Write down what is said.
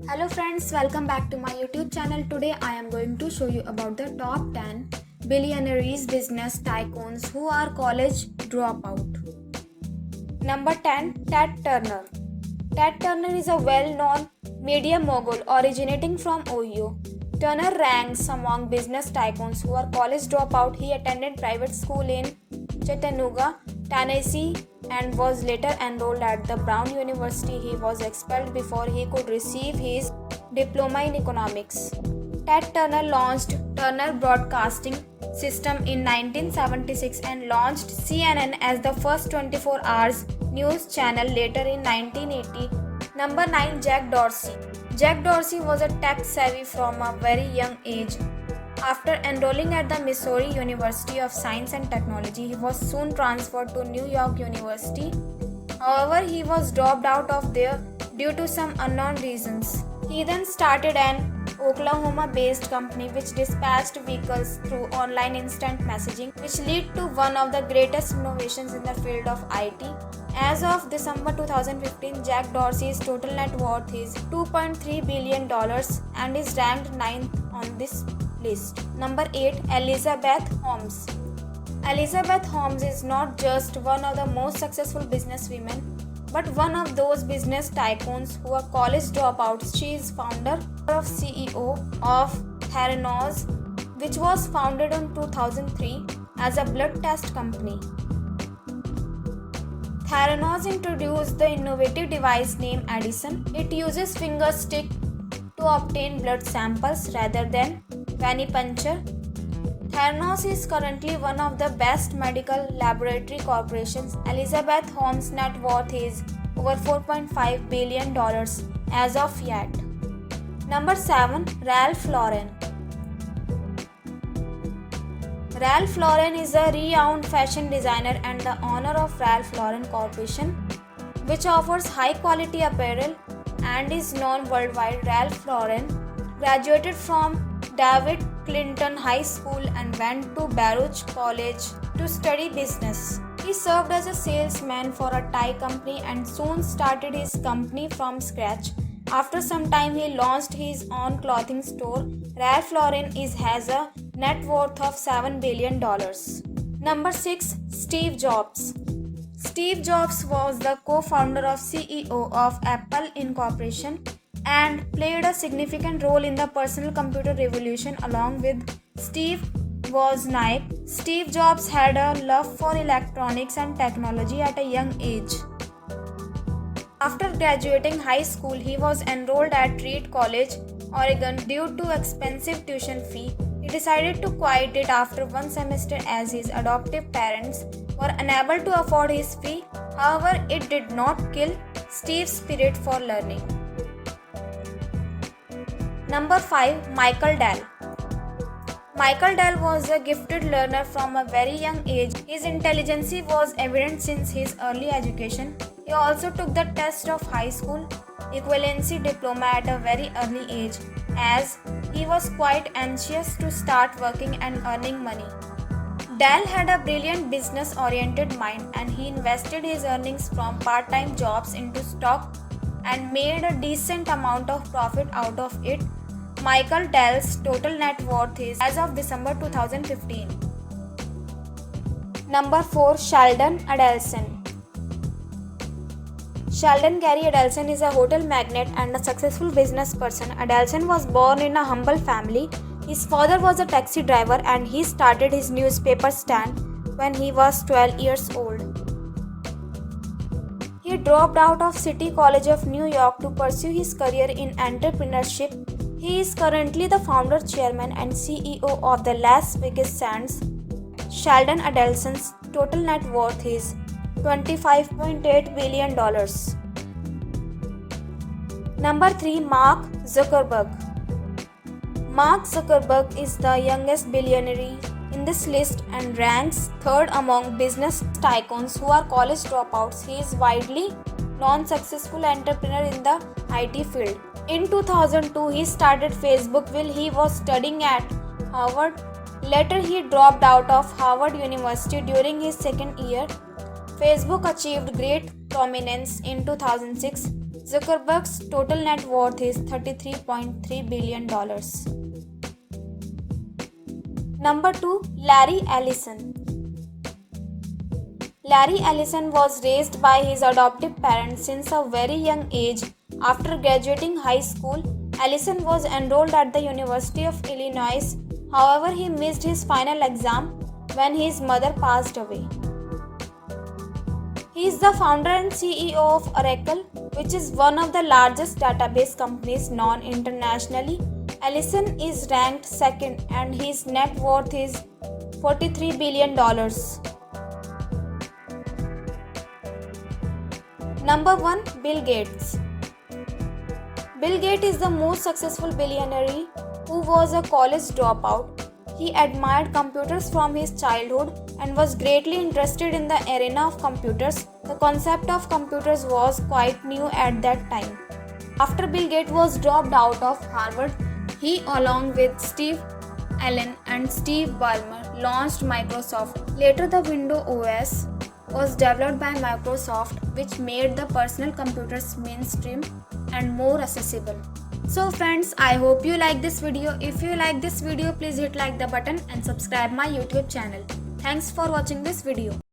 Hello friends, welcome back to my YouTube channel. Today I am going to show you about the top 10 billionaires business tycoons who are college dropout. Number 10. Ted Turner. Ted Turner is a well-known media mogul originating from Ohio. Turner ranks among business tycoons who are college dropout. He attended private school in Chattanooga, Tennessee and was later enrolled at the Brown University. He was expelled before he could receive his diploma in economics. Ted Turner launched Turner Broadcasting System in 1976 and launched CNN as the first 24 hours news channel later in 1980. Number 9. Jack Dorsey. Jack Dorsey was a tech-savvy from a very young age. After enrolling at the Missouri University of Science and Technology, he was soon transferred to New York University. However, he was dropped out of there due to some unknown reasons. He then started an Oklahoma-based company which dispatched vehicles through online instant messaging, which led to one of the greatest innovations in the field of IT. As of December 2015, Jack Dorsey's total net worth is $2.3 billion and is ranked 9th on this list. Number 8. Elizabeth Holmes. Elizabeth Holmes is not just one of the most successful businesswomen, but one of those business tycoons who are college dropouts. She is founder of CEO of Theranos, which was founded in 2003 as a blood test company. Theranos introduced the innovative device named Edison. It uses finger stick to obtain blood samples rather than venipuncture. Theranos is currently one of the best medical laboratory corporations. Elizabeth Holmes' net worth is over $4.5 billion as of yet. Number 7. Ralph Lauren. Ralph Lauren is a renowned fashion designer and the owner of Ralph Lauren Corporation, which offers high-quality apparel and is known worldwide. Ralph Lauren graduated from David Clinton High School and went to Baruch College to study business. He served as a salesman for a tie company and soon started his company from scratch. After some time, he launched his own clothing store. Ralph Lauren has a net worth of $7 billion. Number 6. Steve Jobs. Steve Jobs was the co-founder of CEO of Apple Incorporation and played a significant role in the personal computer revolution along with Steve Wozniak. Steve Jobs had a love for electronics and technology at a young age. After graduating high school, he was enrolled at Reed College, Oregon due to expensive tuition fee. He decided to quit it after one semester as his adoptive parents were unable to afford his fee. However, it did not kill Steve's spirit for learning. Number 5. Michael Dell. Michael Dell was a gifted learner from a very young age. His intelligence was evident since his early education. He also took the test of high school equivalency diploma at a very early age, as he was quite anxious to start working and earning money. Dell had a brilliant business-oriented mind and he invested his earnings from part-time jobs into stock and made a decent amount of profit out of it. Michael Dell's total net worth is as of December 2015. Number 4. Sheldon Adelson. Sheldon Gary Adelson is a hotel magnate and a successful business person. Adelson was born in a humble family. His father was a taxi driver and he started his newspaper stand when he was 12 years old. He dropped out of City College of New York to pursue his career in entrepreneurship. He is currently the founder, chairman, and CEO of the Las Vegas Sands. Sheldon Adelson's total net worth is $25.8 billion. Number 3. Mark Zuckerberg. Mark Zuckerberg is the youngest billionaire in this list and ranks 3rd among business tycoons who are college dropouts. He is widely known successful entrepreneur in the IT field. In 2002, he started Facebook while he was studying at Harvard. Later, he dropped out of Harvard University during his second year. Facebook achieved great prominence in 2006 Zuckerberg's total net worth is $33.3 billion. Number 2. Larry Ellison. Larry Ellison was raised by his adoptive parents since a very young age. After graduating high school, Ellison was enrolled at the University of Illinois. However, he missed his final exam when his mother passed away. He is the founder and CEO of Oracle, which is one of the largest database companies known internationally. Ellison is ranked second and his net worth is $43 billion. Number 1. Bill Gates. Bill Gates is the most successful billionaire who was a college dropout. He admired computers from his childhood and was greatly interested in the arena of computers. The concept of computers was quite new at that time. After Bill Gates was dropped out of Harvard, he, along with Steve Allen and Steve Ballmer, launched Microsoft. Later, the Windows OS was developed by Microsoft, which made the personal computers mainstream and more accessible. So friends, I hope you like this video. If you like this video, please hit like the button and subscribe my YouTube channel. Thanks for watching this video.